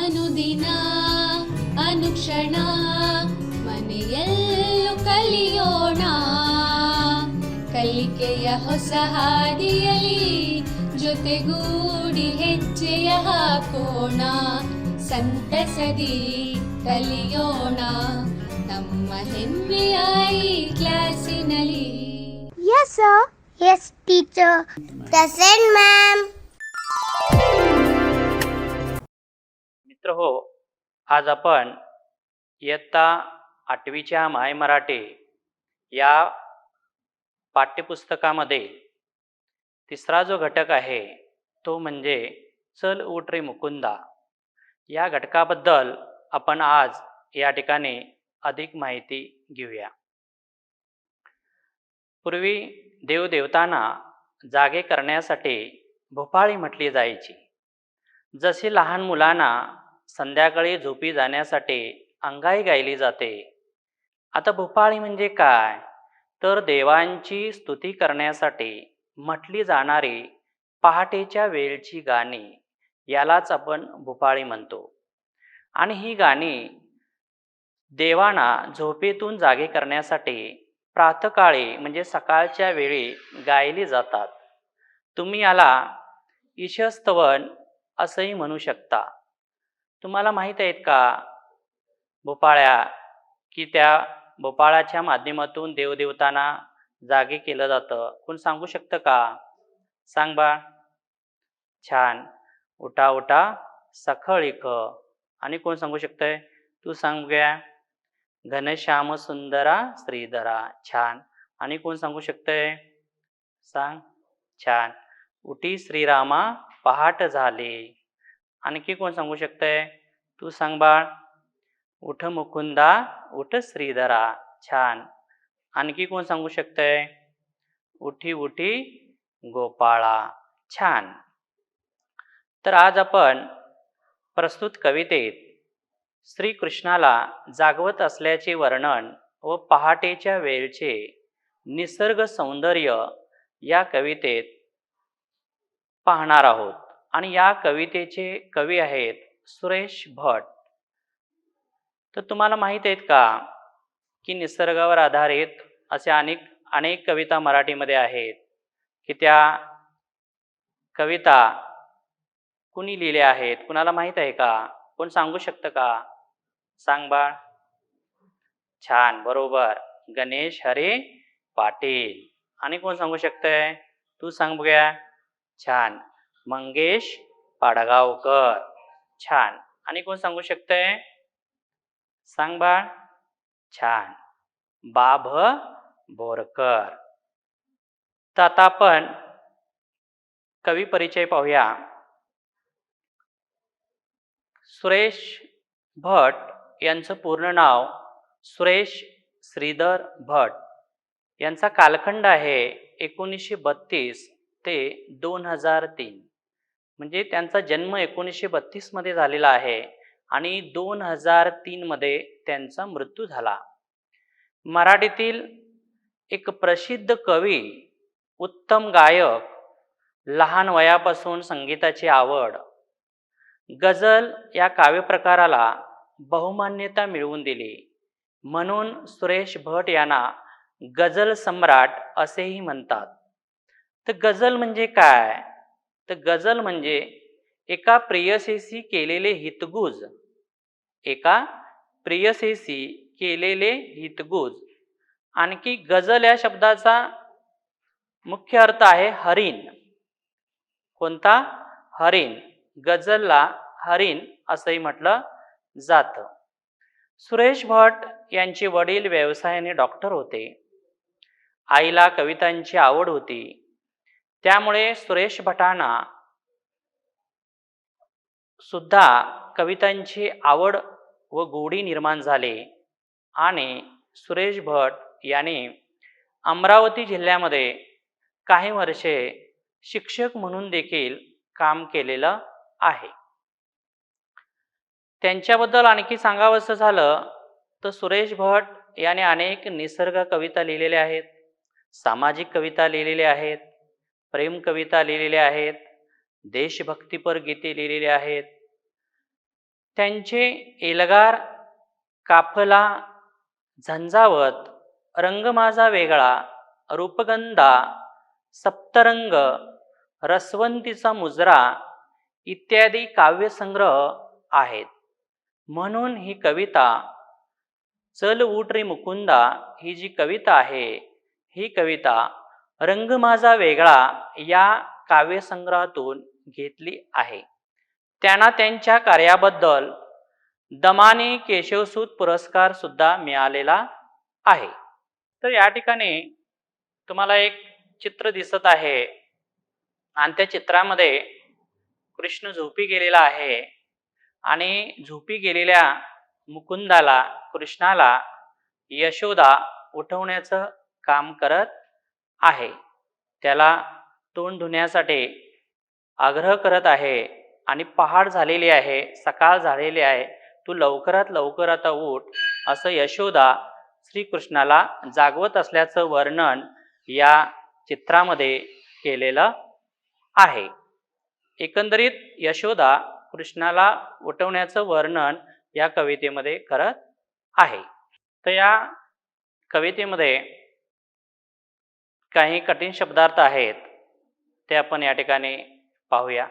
ಅನುದಿನ ಅನುಕ್ಷಣ ಮನೆಯಲ್ಲೂ ಕಲಿಯೋಣ ಕಲಿಕೆಯ ಹೊಸ ಹಾದಿಯಲಿ ಜೊತೆಗೂಡಿ ಹೆಜ್ಜೆಯ ಹಾಕೋಣ ಸಂತಸದಿ ಕಲಿಯೋಣ ನಮ್ಮ ಹೆಮ್ಮೆಯ ಈ ಕ್ಲಾಸಿನಲ್ಲಿ. Yes, sir. Yes, teacher. Present, ma'am. मित्र हो, आज आपण इयत्ता 8वीच्या माय मराठी या पाठ्यपुस्तकामध्ये तिसरा जो घटक आहे तो म्हणजे चल उठ रे मुकुंदा या घटकाबद्दल आपण आज या ठिकाणी अधिक माहिती घेऊया. पूर्वी देवदेवतांना जागे करण्यासाठी भोपाळी म्हटली जायची. जशी लहान मुलांना संध्याकाळी झोपी जाण्यासाठी अंगाई गायली जाते. आता भोपाळी म्हणजे काय तर देवांची स्तुती करण्यासाठी म्हटली जाणारी पहाटेच्या वेळची गाणी यालाच आपण भोपाळी म्हणतो. आणि ही गाणी देवांना झोपेतून जागे करण्यासाठी प्रातःकाळी म्हणजे सकाळच्या वेळी गायली जातात. तुम्ही याला ईशस्तवन असंही म्हणू शकता. तुम्हाला माहीत आहेत का भोपाळ्या की त्या भोपाळ्याच्या माध्यमातून देवदेवतांना जागे केलं जातं? कोण सांगू शकतं का? सांग बा. छान. उठा उठा सखळीक. आणि कोण सांगू शकतंय? तू सांग बघूया. घनश्याम सुंदरा श्रीधरा. छान. आणि कोण सांगू शकतंय? सांग. छान. उठी श्रीरामा पहाट झाली. आणखी कोण सांगू शकतंय? तू सांग बाळ. उठ मुकुंदा उठ श्रीधरा. छान. आणखी कोण सांगू शकतंय? उठी उठी गोपाळा. छान. तर आज आपण प्रस्तुत कवितेत श्रीकृष्णाला जागवत असल्याचे वर्णन व पहाटेच्या वेळचे निसर्ग सौंदर्य या कवितेत पाहणार आहोत. आणि या कवितेचे कवी आहेत सुरेश भट. तर तुम्हाला माहीत आहेत का की निसर्गावर आधारित असे अनेक कविता मराठीमध्ये आहेत की त्या कविता कुणी लिहिल्या आहेत? कुणाला माहीत आहे का? कोण सांगू शकतं का? सांग बाळ. छान. बरोबर. गणेश हरे पाटील. आणि कोण सांगू शकतंय? तू सांग बघूया. छान. मंगेश पाडगावकर. छान. आणि कोण सांगू शकतंय? सांग बाळ. छान. बाभ बोरकर. तर आता आपण कवी परिचय पाहूया. सुरेश भट यांचं पूर्ण नाव सुरेश श्रीधर भट. यांचा कालखंड आहे 1932 ते 2003. म्हणजे त्यांचा जन्म 1932 मध्ये झालेला आहे आणि 2003 मध्ये त्यांचा मृत्यू झाला. मराठीतील एक प्रसिद्ध कवी, उत्तम गायक, लहान वयापासून संगीताची आवड, गझल या काव्यप्रकाराला बहुमान्यता मिळवून दिली. म्हणून सुरेश भट यांना गझल सम्राट असेही म्हणतात. तर गझल म्हणजे काय? तर गझल म्हणजे एका प्रेयसीशी केलेले हितगुज. एका प्रेयसीशी केलेले हितगुज. आणखी गझल या शब्दाचा मुख्य अर्थ आहे हरिण. कोणता? हरिण. गझलला हरिण असंही म्हटलं जातं. सुरेश भट यांचे वडील व्यवसायाने डॉक्टर होते. आईला कवितांची आवड होती. त्यामुळे सुरेश भटांना सुद्धा कवितांची आवड व गोडी निर्माण झाली आणि सुरेश भट यांनी अमरावती जिल्ह्यामध्ये काही वर्षे शिक्षक म्हणून देखील काम केलेलं आहे. त्यांच्याबद्दल आणखी सांगावंसं झालं तर सुरेश भट याने अनेक निसर्ग कविता लिहिलेल्या आहेत, सामाजिक कविता लिहिलेल्या आहेत, प्रेम कविता लिहिलेल्या आहेत, देशभक्तीपर गीते लिहिलेली आहेत. त्यांचे एल्गार, काफला, झंझावत, रंग माझा वेगळा, रूपगंधा, सप्तरंग, रसवंतीचा मुजरा इत्यादी काव्यसंग्रह आहेत. म्हणून ही कविता चल उठ रे मुकुंदा ही जी कविता आहे, ही कविता रंग माझा वेगळा या काव्यसंग्रहातून घेतली आहे. त्यांना त्यांच्या कार्याबद्दल दमानी केशवसूत पुरस्कार सुद्धा मिळालेला आहे. तर या ठिकाणी तुम्हाला एक चित्र दिसत आहे आणि त्या चित्रामध्ये कृष्ण झोपी गेलेला आहे आणि झोपी गेलेल्या मुकुंदाला, कृष्णाला यशोदा उठवण्याचं काम करत आहे. त्याला तोंड धुण्यासाठी आग्रह करत आहे आणि पहाट झालेली आहे, सकाळ झालेली आहे, तू लवकरात लवकर आता उठ असं यशोदा श्रीकृष्णाला जागवत असल्याचं वर्णन या चित्रामध्ये केलेलं आहे. एकंदरीत यशोदा कृष्णाला उठवण्याचं वर्णन या कवितेमध्ये करत आहे. तर या कवितेमध्ये काही कठीण शब्दार्थ आहेत, ते आपण या ठिकाणी पाहूया.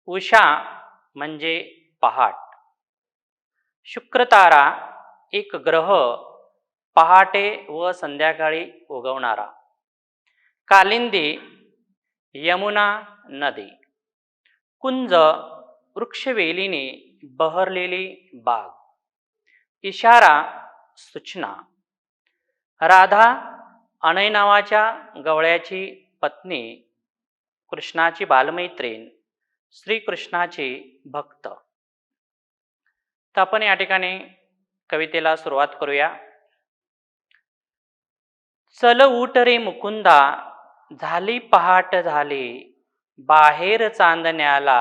उषा म्हणजे पहाट. शुक्रतारा एक ग्रह पहाटे व संध्याकाळी उगवणारा. कालिंदी यमुना नदी. कुंज वृक्षवेलीने बहरलेली बाग. इशारा सूचना. राधा अनय नावाच्या गवळ्याची पत्नी, कृष्णाची बालमैत्रीण, श्रीकृष्णाची भक्त. तर आपण या ठिकाणी कवितेला सुरुवात करूया. चल उठ रे मुकुंदा झाली पहाट झाली, बाहेर चांदण्याला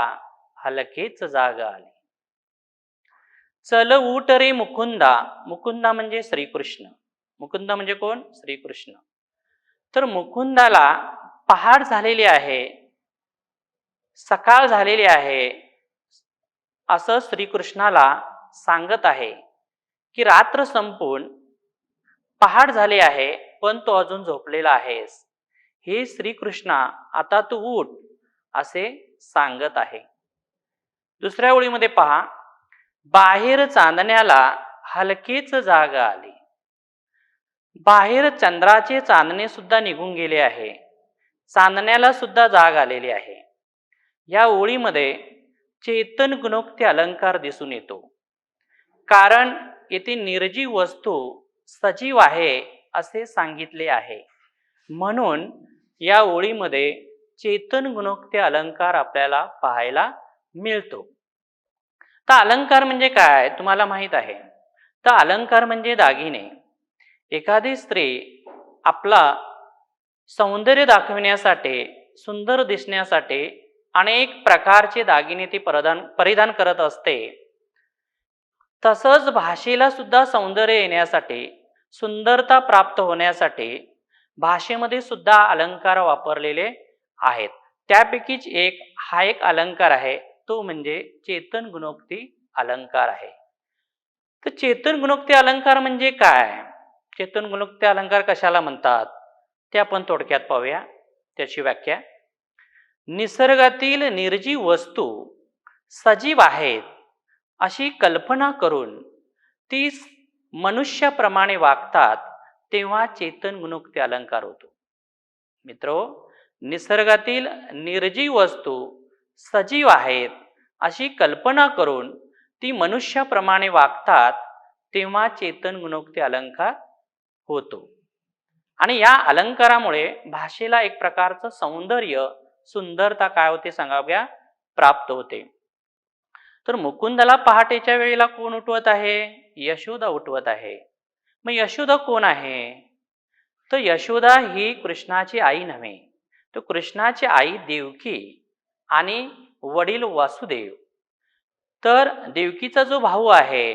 हलकेच जाग आली. चल उठ रे मुकुंदा. मुकुंदा म्हणजे श्रीकृष्ण. मुकुंद म्हणजे कोण? श्रीकृष्ण. तर मुकुंदाला पहाट झालेली आहे, सकाळ झालेली आहे असं श्रीकृष्णाला सांगत आहे की रात्र संपून पहाट झाली आहे, पण तो अजून झोपलेला आहेस. हे श्रीकृष्णा आता तू उठ असे सांगत आहे. दुसऱ्या ओळीमध्ये पहा. बाहेर चांदण्याला हलकेच जाग आली. बाहेर चंद्राचे चांदणे सुद्धा निघून गेले आहे, चांदण्याला सुद्धा जाग आलेली आहे. या ओळीमध्ये चेतन गुणोक्ती अलंकार दिसून येतो, कारण येथे निर्जीव वस्तू सजीव आहे असे सांगितले आहे. म्हणून या ओळीमध्ये चेतन गुणोक्ती अलंकार आपल्याला पाहायला मिळतो. तर अलंकार म्हणजे काय तुम्हाला माहित आहे. तर अलंकार म्हणजे दागिने. एखादी स्त्री आपला सौंदर्य दाखविण्यासाठी, सुंदर दिसण्यासाठी अनेक प्रकारचे दागिने ती परिधान करत असते. तसंच भाषेला सुद्धा सौंदर्य येण्यासाठी, सुंदरता प्राप्त होण्यासाठी भाषेमध्ये सुद्धा अलंकार वापरलेले आहेत. त्यापैकीच हा एक अलंकार आहे, तो म्हणजे चेतन गुणोक्ती अलंकार आहे. तर चेतन गुणोक्ती अलंकार म्हणजे काय? चेतन गुणोक्ती अलंकार कशाला म्हणतात ते आपण थोडक्यात पाहूया. त्याची व्याख्या. निसर्गातील निर्जीव वस्तू सजीव आहेत अशी कल्पना करून ती मनुष्याप्रमाणे वागतात, तेव्हा चेतन गुणोक्ती अलंकार होतो. मित्रो, निसर्गातील निर्जीव वस्तू सजीव आहेत अशी कल्पना करून ती मनुष्याप्रमाणे वागतात, तेव्हा चेतन गुणोक्ती अलंकार होतो. आणि या अलंकारामुळे भाषेला एक प्रकारचं सौंदर्य, सुंदरता काय होते सांगाव्या प्राप्त होते. तर मुकुंदाला पहाटेच्या वेळेला कोण उठवत आहे? यशोदा उठवत आहे. मग यशोदा कोण आहे? तर यशोदा ही कृष्णाची आई नव्हे, तर कृष्णाची आई देवकी आणि वडील वासुदेव. तर देवकीचा जो भाऊ आहे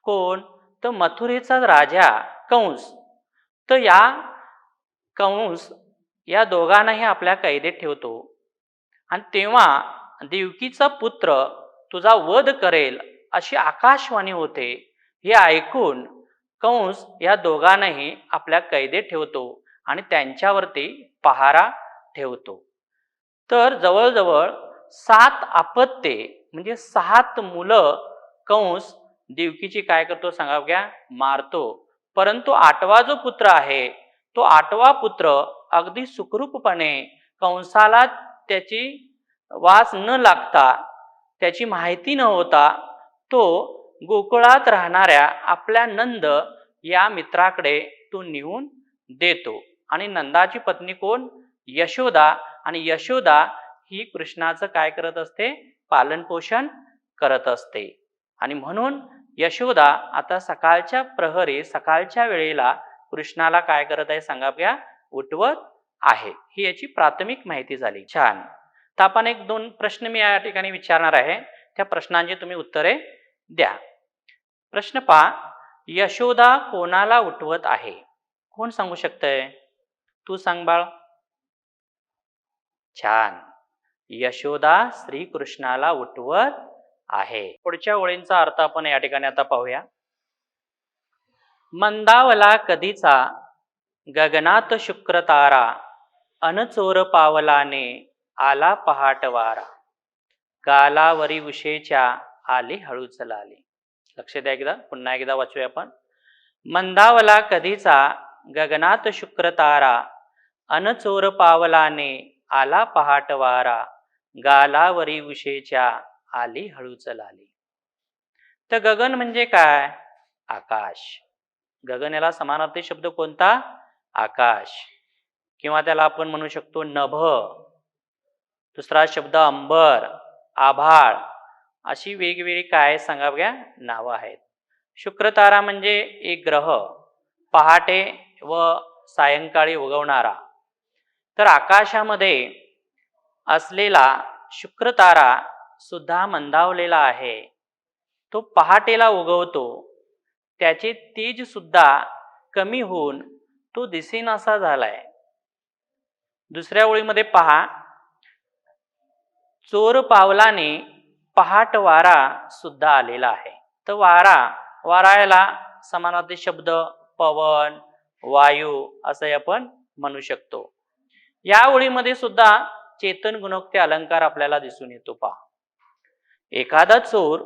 कोण? तर मथुरेचा राजा कंस. तर या कंस या दोघांनाही आपल्या कैदेत ठेवतो. आणि तेव्हा देवकीचा पुत्र तुझा वध करेल अशी आकाशवाणी होते. हे ऐकून कंस या दोघांनाही आपल्या कैदेत ठेवतो आणि त्यांच्यावरती पहारा ठेवतो. तर जवळजवळ 7 अपत्ये म्हणजे 7 मुलं कंस देवकीची काय करतो सांगा बघा, मारतो. परंतु 8वा जो पुत्र आहे, तो 8वा पुत्र अगदी सुखरूपपणे कंसाला त्याची वास न लागता, त्याची माहिती न होता, तो गोकुळात राहणाऱ्या आपल्या नंद या मित्राकडे तो नेऊन देतो. आणि नंदाची पत्नी कोण? यशोदा. आणि यशोदा ही कृष्णाचं काय करत असते? पालनपोषण करत असते. आणि म्हणून यशोदा आता सकाळच्या प्रहरी, सकाळच्या वेळेला कृष्णाला काय करत आहे सांगा बघा, उठवत आहे. ही याची प्राथमिक माहिती झाली. छान. तर आपण 1-2 प्रश्न मी या ठिकाणी विचारणार आहे. त्या प्रश्नांची तुम्ही उत्तरे द्या. प्रश्न पहा, यशोदा कोणाला उठवत आहे? कोण सांगू शकतंय? तू सांग बाळ. छान. यशोदा श्रीकृष्णाला उठवत आहे. पुढच्या ओळींचा अर्थ आपण या ठिकाणी आता पाहूया. मंदावला कधीचा गगनात शुक्र तारा, अनचोर पावलाने आला पहाटवारा, गालावरी उशेच्या आली हळूच लाली. लक्ष द्या एकदा, पुन्हा एकदा वाचूया आपण. मंदावला कधीचा गगनात शुक्र तारा, अनचोर पावलाने आला पहाटवारा, गालावरी उशेच्या आली हळूच लाली. तर गगन म्हणजे काय? आकाश. गगन याला समानार्थी शब्द कोणता? आकाश. किंवा त्याला आपण म्हणू शकतो नभ. दुसरा शब्द अंबर, आभाळ. अशी वेगवेगळी काय सांगा बघा नावं आहेत. शुक्रतारा म्हणजे एक ग्रह, पहाटे व सायंकाळी उगवणारा. तर आकाशामध्ये असलेला शुक्रतारा सुद्धा मंदावलेला आहे. तो पहाटेला उगवतो. त्याचे तेज सुद्धा कमी होऊन तो दिसेनासा झालाय. दुसऱ्या ओळीमध्ये पहा, चोर पावलाने पहाट वारा सुद्धा आलेला आहे. तर वारा याला समानार्थी शब्द पवन, वायू असं आपण म्हणू शकतो. या ओळीमध्ये सुद्धा चेतन गुणोक्ती अलंकार आपल्याला दिसून येतो. पहा, एखादा चोर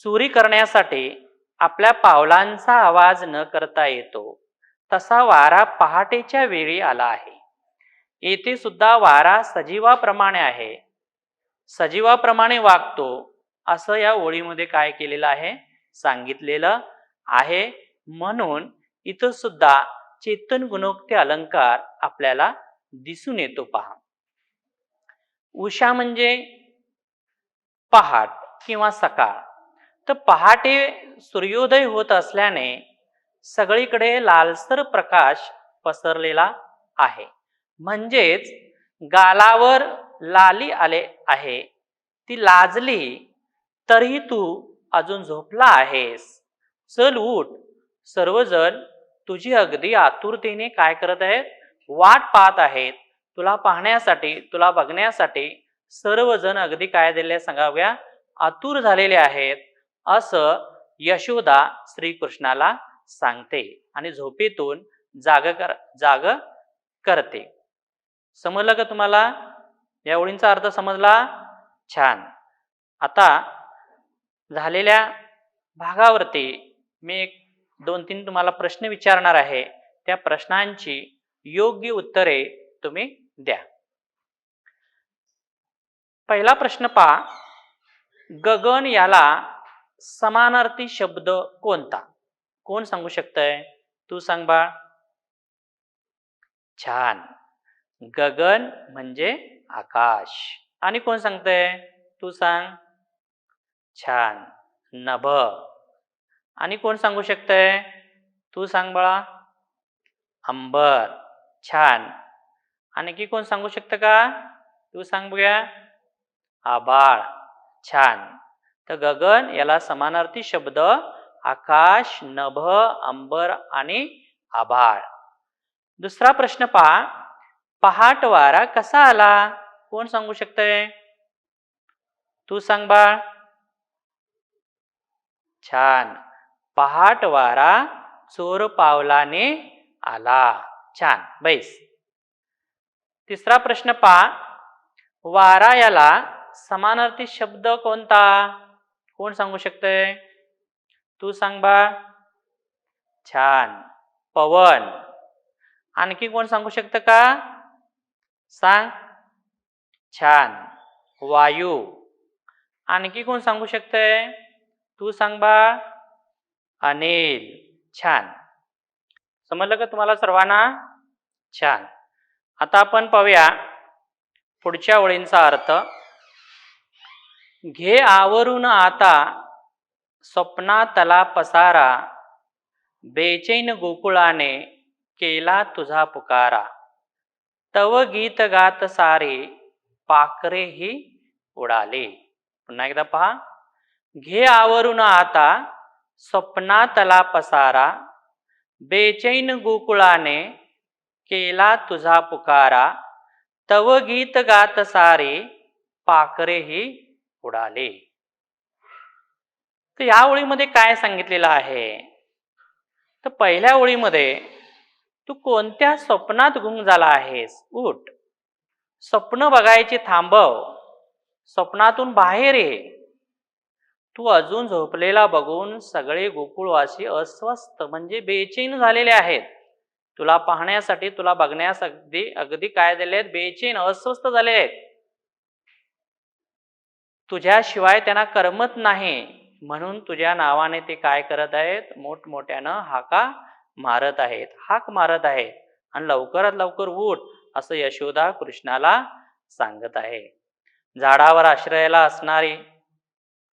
चोरी करण्यासाठी आपल्या पावलांचा आवाज न करता येतो, तसा वारा पहाटेच्या वेळी आला आहे. येथे सुद्धा वारा सजीवाप्रमाणे आहे, सजीवाप्रमाणे वागतो असं या ओळीमध्ये काय केलेलं आहे? सांगितलेलं आहे. म्हणून इथं सुद्धा चेतन गुणोक्ती अलंकार आपल्याला दिसून येतो. पहा, उषा म्हणजे पहाट किंवा सकाळ. तर पहाटे सूर्योदय होत असल्याने सगळीकडे लालसर प्रकाश पसरलेला आहे. म्हणजेच गालावर लाली आले आहे. ती लाजली तरी तू अजून झोपला आहेस. चल उठ. सर्वजण तुझी अगदी आतुरतेने काय करत आहेत? वाट पाहत आहेत. तुला पाहण्यासाठी, तुला बघण्यासाठी सर्वजण अगदी काय झालेले सांगाव्या? आतुर झालेले आहेत. असं यशोदा श्रीकृष्णाला सांगते आणि झोपेतून जाग करते. समजलं का तुम्हाला? या ओळींचा अर्थ समजला? छान. आता झालेल्या भागावरती मी 2-3 तुम्हाला प्रश्न विचारणार आहे. त्या प्रश्नांची योग्य उत्तरे तुम्ही द्या. पहिला प्रश्न पहा, गगन याला समानार्थी शब्द कोणता? कोण सांगू शकतंय? तू सांग बा. छान. गगन म्हणजे आकाश. आणि कोण सांगतंय? तू सांग. छान. नभ. आणि कोण सांगू शकतंय? तू सांग बाळा. अंबर. छान. आणखी कोण सांगू शकतं का? तू सांग बघूया. आभाळ. छान. तर गगन याला समानार्थी शब्द आकाश, नभ, अंबर आणि आभाळ. दुसरा प्रश्न पहा, पहाट वारा कसा आला? कोण सांगू शकतंय? तू सांग बाळ. छान. पहाट वारा चोर पावलाने आला. छान. बैस. तिसरा प्रश्न पहा. वारा याला समानार्थी शब्द कोणता? कोण सांगू शकतंय? तू सांग बा. छान. पवन. आणखी कोण सांगू शकतं का? सांग. छान. वायू. आणखी कोण सांगू शकतंय? तू सांग बा. अनिल. छान. समजलं का तुम्हाला सर्वांना? छान. आता आपण पाहूया पुढच्या ओळींचा अर्थ. घे आवरून आता स्वप्नातला पसारा, बेचैन गोकुळाने केला तुझा पुकारा. तव गीत गात सारे पाखरेही उडाले. पुन्हा एकदा पहा. घे आवरून आता स्वप्नातला पसारा, बेचैन गोकुळाने केला तुझा पुकारा. तव गीत गात सारे पाखरेही उडाले. तर या ओळीमध्ये काय सांगितलेलं आहे? तर पहिल्या ओळीमध्ये तू कोणत्या स्वप्नात गुंग झाला आहेस? उठ. स्वप्न बघायचे थांबव. स्वप्नातून बाहेर ये. तू अजून झोपलेला बघून सगळे गोकुळवासी अस्वस्थ म्हणजे बेचैन झालेले आहेत. तुला पाहण्यासाठी, तुला बघण्यासाठी अगदी काय झाले आहेत? बेचैन, अस्वस्थ झाले आहेत. तुझ्याशिवाय त्यांना करमत नाही म्हणून तुझ्या नावाने ते काय करत आहेत? मोठमोठ्यानं मारत आहेत, हाक मारत आहेत. आणि लवकरात लवकर उठ असं यशोदा कृष्णाला सांगत आहे. झाडावर आश्रयाला असणारी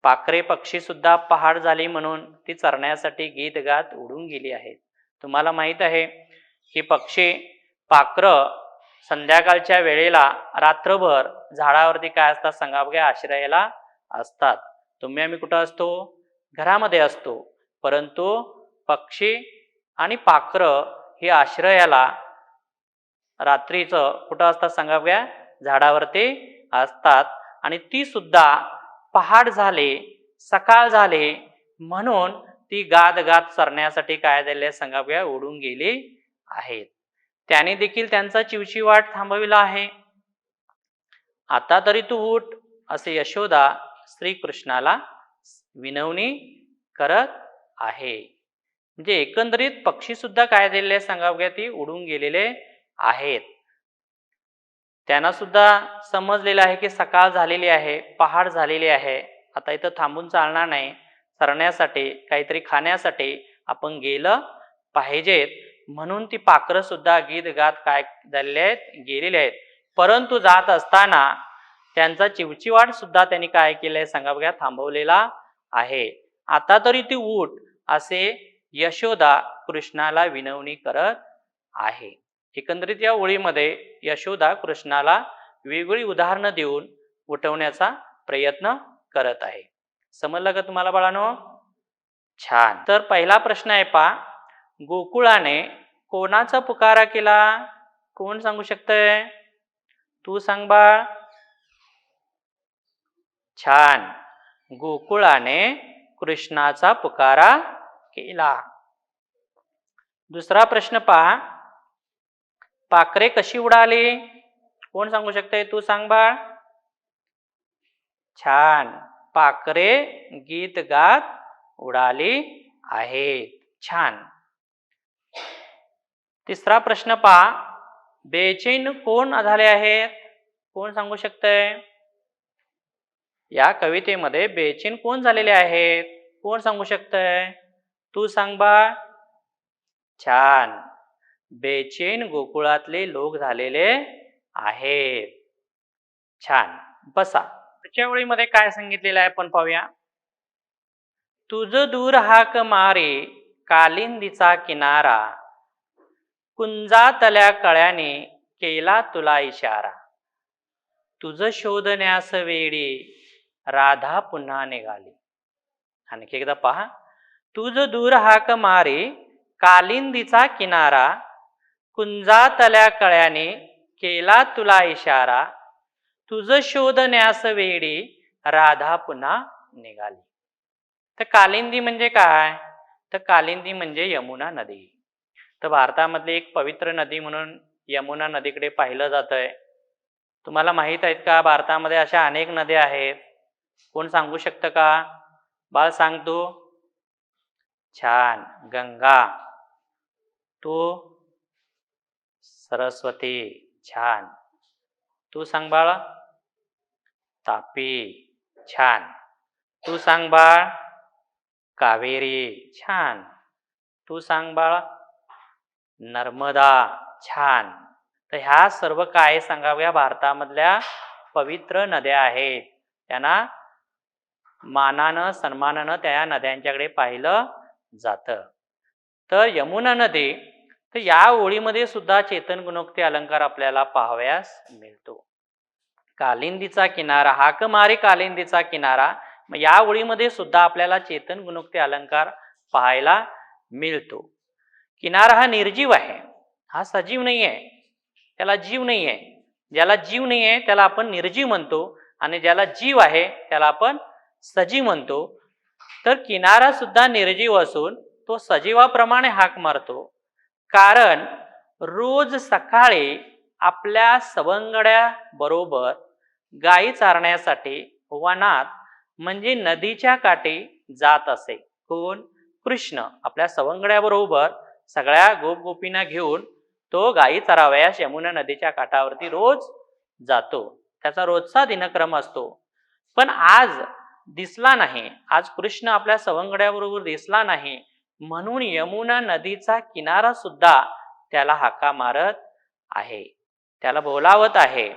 पाखरे पक्षी सुद्धा पहाट झाली म्हणून ती चरण्यासाठी गीत गात उडून गेली आहेत. तुम्हाला माहित आहे की पाखरं संध्याकाळच्या वेळेला रात्रभर झाडावरती काय असतात? सांगा बघा. आश्रयाला असतात. तुम्ही आम्ही कुठं असतो? घरामध्ये असतो. परंतु पक्षी आणि पाखरं ही आश्रयाला रात्रीचं कुठं असतात? सांगा बघा. झाडावरती असतात. आणि ती सुद्धा पहाट झाले, सकाळ झाले म्हणून ती गात गात चरण्यासाठी काय झाले? सांगा बघा. उडून गेली आहेत. त्याने देखील त्यांचा चिवचिवाट थांबविला आहे. आता तरी तू उठ असे यशोदा श्रीकृष्णाला विनवणी करत आहे. म्हणजे एकंदरीत पक्षी सुद्धा काय झालेले सांगा बघा? ती उडून गेलेले आहेत. त्यांना सुद्धा समजलेलं आहे की सकाळ झालेली आहे, पहाट झालेली आहे. आता इथं थांबून चालणार नाही. चरण्यासाठी, काहीतरी खाण्यासाठी आपण गेलं पाहिजेत म्हणून ती पाखरं सुद्धा गीत गात काय झालेले आहेत? गेलेले आहेत. परंतु जात असताना त्यांचा चिवचिवाट सुद्धा त्यांनी काय केलंय सांगा बघा? थांबवलेला आहे. आता तरी ती उठ असे यशोदा कृष्णाला विनवणी करत आहे. एकंदरीत या ओळीमध्ये यशोदा कृष्णाला वेगवेगळी उदाहरणं देऊन उठवण्याचा प्रयत्न करत आहे. समजलं का तुम्हाला बाळांनो? छान. तर पहिला प्रश्न आहे पहा. गोकुळाने कोणाचा पुकारा केला? कोण सांगू शकतंय? तू सांग बाळ. छान. गोकुळाने कृष्णाचा पुकारा केला. दुसरा प्रश्न पहा. पाखरे कशी उडाली? कोण सांगू शकतंय? तू सांग बाळ. छान. पाखरे गीत गात उडाली आहेत. छान. तिसरा प्रश्न पहा. बेचैन कोण झाले आहेत? कोण सांगू शकतंय? या कवितेमध्ये बेचैन कोण झालेले आहेत? कोण सांगू शकतंय? तू सांग बाळ. छान. बेचैन गोकुळातले लोक झालेले आहेत. छान. बसा. पुढच्या ओळीमध्ये काय सांगितलेलं आहे आपण पाहूया. तुझ दूर हाक मारे कालिंदीचा किनारा, कुंजातल्या कळ्याने केला तुला इशारा. तुझ शोधण्यास वेळी राधा पुन्हा निघाली. आणखी एकदा पहा. तुझ दूर हाक मारे कालिंदीचा किनारा, कुंजातल्या कळ्याने केला तुला इशारा. तुझ शोधण्यास वेळी राधा पुन्हा निघाली. तर कालिंदी म्हणजे काय? तर कालिंदी म्हणजे यमुना नदी. तर भारतामधली एक पवित्र नदी म्हणून यमुना नदीकडे पाहिलं जातंय. तुम्हाला माहीत आहेत का भारतामध्ये अशा अनेक नद्या आहेत? कोण सांगू शकतं का? बाळ सांग तू. छान. गंगा. तू? सरस्वती. छान. तू सांग बाळ. तापी. छान. तू सांग बाळ. कावेरी. छान. तू सांग बाळ. नर्मदा. छान. तर ह्या सर्व काय सांगाव्या भारतामधल्या पवित्र नद्या आहेत. त्यांना मानानं सन्मानानं त्या नद्यांच्याकडे पाहिलं जातं. तर यमुना नदी, तर या ओळीमध्ये सुद्धा चेतन गुणोक्ती अलंकार आपल्याला पाहावयास मिळतो. कालिंदीचा किनारा, हाकमारी कालिंदीचा किनारा, मग या ओळीमध्ये सुद्धा आपल्याला चेतन गुणोक्ती अलंकार पाहायला मिळतो. किनारा हा निर्जीव आहे, हा सजीव नाही आहे, त्याला जीव नाही आहे. ज्याला जीव नाही आहे त्याला आपण निर्जीव म्हणतो आणि ज्याला जीव आहे त्याला आपण सजीव म्हणतो. तर किनारा सुद्धा निर्जीव असून तो सजीवाप्रमाणे हाक मारतो. कारण रोज सकाळी आपल्या सवंगड्या बरोबर गायी चारण्यासाठी वनात म्हणजे नदीच्या काठी जात असे. कोण? कृष्ण आपल्या सवंगड्याबरोबर सगळ्या गोपगोपींना घेऊन तो गायी चरावयास यमुना नदीच्या काठावरती रोज जातो. त्याचा रोजचा दिनक्रम असतो. पण आज दिसला नाही, आज कृष्ण आपल्या सवंगड्याबरोबर दिसला नाही, म्हणून यमुना नदीचा किनारा सुद्धा त्याला हाका मारत आहे, त्याला बोलावत आहे.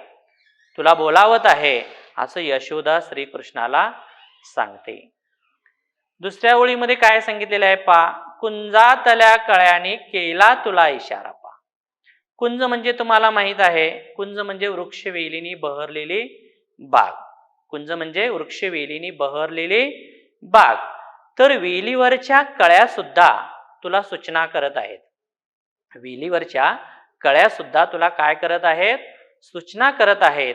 तुला बोलावत आहे असं यशोदा श्रीकृष्णाला सांगते. दुसऱ्या ओळीमध्ये काय सांगितलेलं आहे पा? कुंजातल्या कळ्याने केला तुला इशारा पा. कुंज म्हणजे तुम्हाला माहित आहे, कुंज म्हणजे वृक्षवेलीनी बहरलेली बाग. कुंज म्हणजे वृक्षवेलीनी बहरलेली बाग. तर वेलीवरच्या कळ्या सुद्धा तुला सूचना करत आहेत. वेलीवरच्या कळ्या सुद्धा तुला काय करत आहेत? सूचना करत आहेत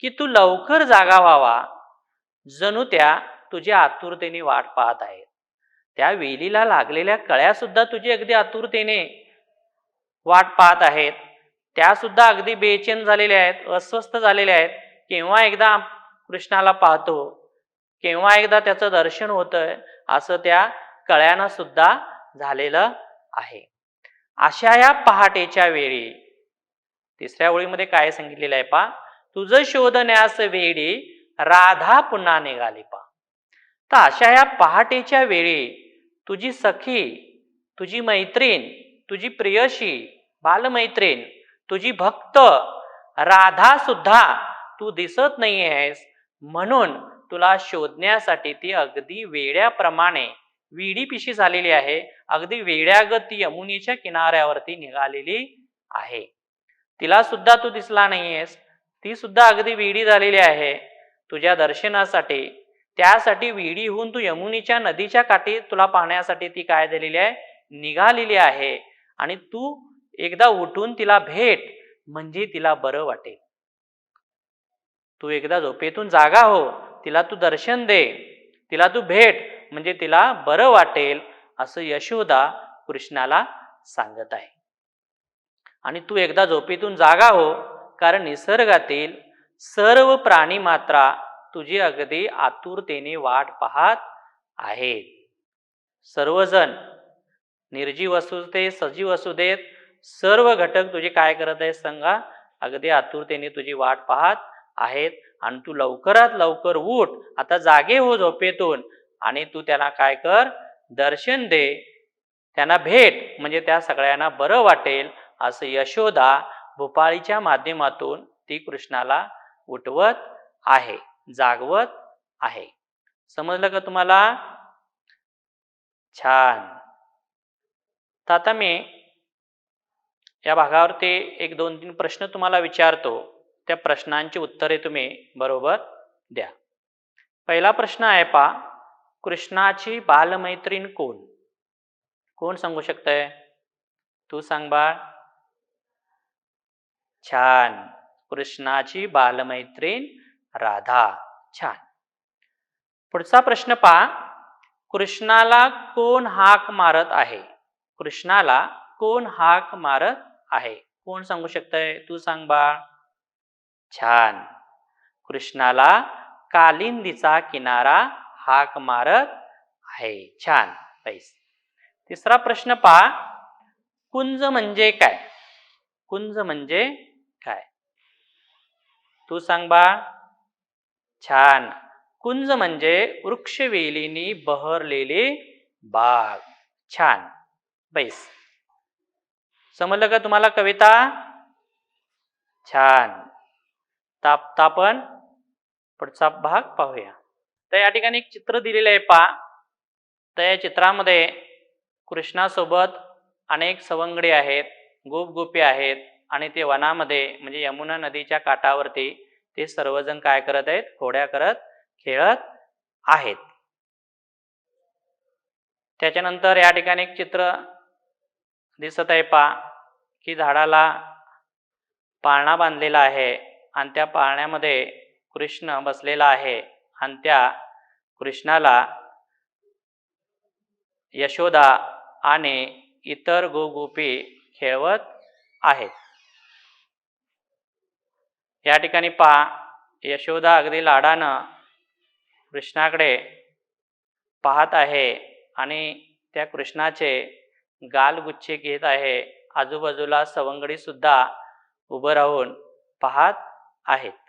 की तू लवकर जागा व्हावा. जणू त्या तुझ्या आतुरतेने वाट पाहत आहेत. त्या वेलीला लागलेल्या कळ्या सुद्धा तुझी अगदी आतुरतेने वाट पाहत आहेत. त्या सुद्धा अगदी बेचैन झालेल्या आहेत, अस्वस्थ झालेल्या आहेत. केव्हा एकदा कृष्णाला पाहतो, केव्हा एकदा त्याचं दर्शन होतंय, असं त्या कळ्यांना सुद्धा झालेलं आहे. अशा या पहाटेच्या वेळी तिसऱ्या ओळीमध्ये काय सांगितलेलं आहे पा? तुझं शोधण्यास वेळी राधा पुन्हा निघाली पा. तर अशा या पहाटेच्या वेळी तुझी सखी, तुझी मैत्रीण, तुझी प्रियशी, बालमैत्रीण, तुझी भक्त राधा सुद्धा तू दिसत नाही आहेस, म्हणून तुला शोधण्यासाठी ती अगदी वेड्याप्रमाणे विडीपिशी झालेली आहे. अगदी वेड्यागत ती यमुनेच्या किनाऱ्यावरती निघालेली आहे. तिला सुद्धा तू दिसला नाहीयेस, ती सुद्धा अगदी वेडी झालेली आहे तुझ्या दर्शनासाठी. त्यासाठी वेडी होऊन तू यमुनेच्या नदीच्या काठी तुला पाहण्यासाठी ती काय झालेली आहे? निघालेली आहे. आणि तू एकदा उठून तिला भेट, म्हणजे तिला बरं वाटेल. तू एकदा झोपेतून जागा हो, तिला तू दर्शन दे, तिला तू भेट, म्हणजे तिला बरं वाटेल, असं यशोदा कृष्णाला सांगत आहे. आणि तू एकदा झोपेतून जागा हो, कारण निसर्गातील सर्व प्राणी मात्रा तुझी अगदी आतुरतेने वाट पाहत आहेत. सर्वजण निर्जीव असू दे, सजीव असू देत, सर्व घटक तुझे काय करत आहेत सांगा? अगदी आतुरतेने तुझी वाट पाहत आहेत. आणि तू लवकरात लवकर उठ, आता जागे हो झोपेतून, आणि तू त्यांना काय कर? दर्शन दे, त्यांना भेट, म्हणजे त्या सगळ्यांना बरं वाटेल, असं यशोदा भूपाळीच्या माध्यमातून ती कृष्णाला उठवत आहे, जागवत आहे. समजलं का तुम्हाला? छान. तर आता मी या भागावरती एक 2-3 प्रश्न तुम्हाला विचारतो. त्या प्रश्नांची उत्तरे तुम्ही बरोबर द्या. पहिला प्रश्न आहे पा, कृष्णाची बालमैत्रीण कोण? कोण सांगू शकतंय? तू सांग बाळ. छान. कृष्णाची बालमैत्रीण राधा. छान. पुढचा प्रश्न पा, कृष्णाला कोण हाक मारत आहे? कृष्णाला कोण हाक मारत आहे? कोण सांगू शकतंय? तू सांग बाळ. छान. कृष्णाला कालिंदीचा किनारा हाक मारत आहे. छान. पैस. तिसरा प्रश्न पहा. कुंज म्हणजे काय? कुंज म्हणजे काय? तू सांग बाळ. छान. कुंज म्हणजे वृक्षवेलींनी बहरलेले बाग. छान. बैस. समजलं का तुम्हाला कविता? छान. आता आपण पुढचा भाग पाहूया. तर या ठिकाणी एक चित्र दिलेलं आहे पहा. तर या चित्रामध्ये कृष्णासोबत अनेक सवंगडी आहेत, गोपगोपी आहेत आणि ते वनामध्ये म्हणजे यमुना नदीच्या काठावरती ते सर्वजण काय करत आहेत? होड्या करत खेळत आहेत. त्याच्यानंतर या ठिकाणी एक चित्र दिसत आहे पहा की झाडाला पाळणा बांधलेला आहे आणि त्या पाळण्यामध्ये कृष्ण बसलेला आहे आणि त्या कृष्णाला यशोदा आणि इतर गोपी खेळवत आहेत. या ठिकाणी पहा यशोदा अगदी लाडानं कृष्णाकडे पाहत आहे आणि त्या कृष्णाचे गालगुच्छे घेत आहे. आजूबाजूला सवंगडी सुद्धा उभं राहून पाहत आहेत.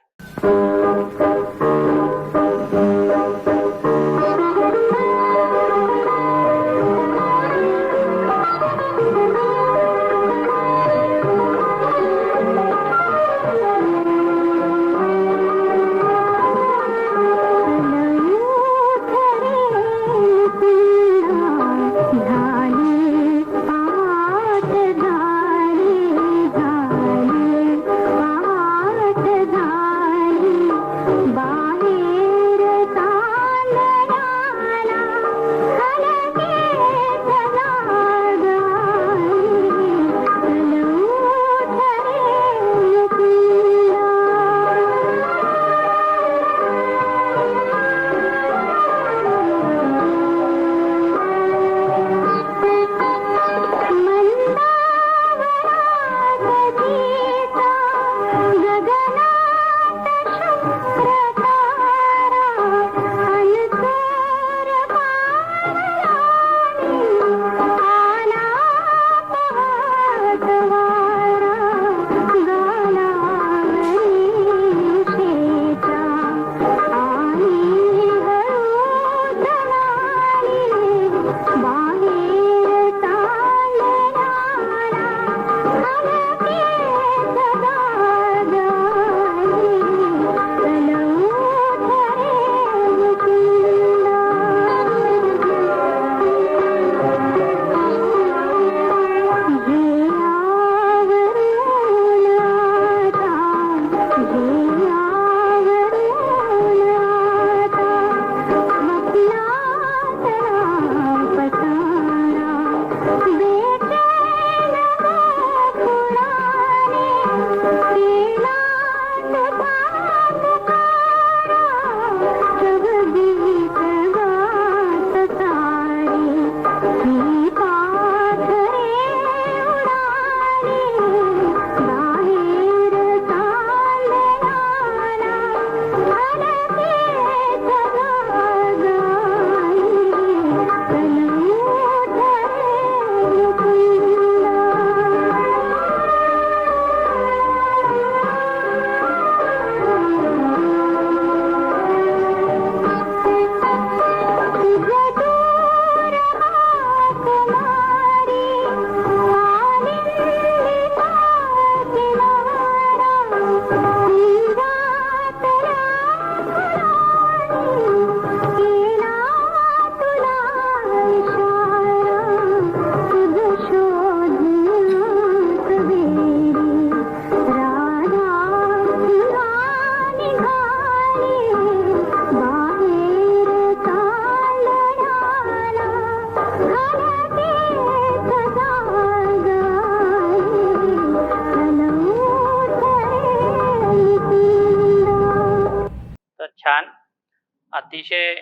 अतिशय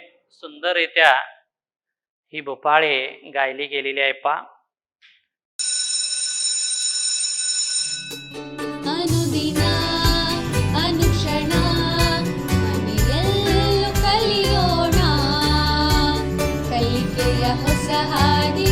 सुंदररित्या ही भूपाळे गायली गेलेली आहे पा. ಅನುದಿನ ಅನುಕ್ಷಣ ಮನೆಯಲ್ಲೂ ಕಲಿಯೋಣ ಕಲಿಕೆಯ ಹೊಸ ಹಾದಿ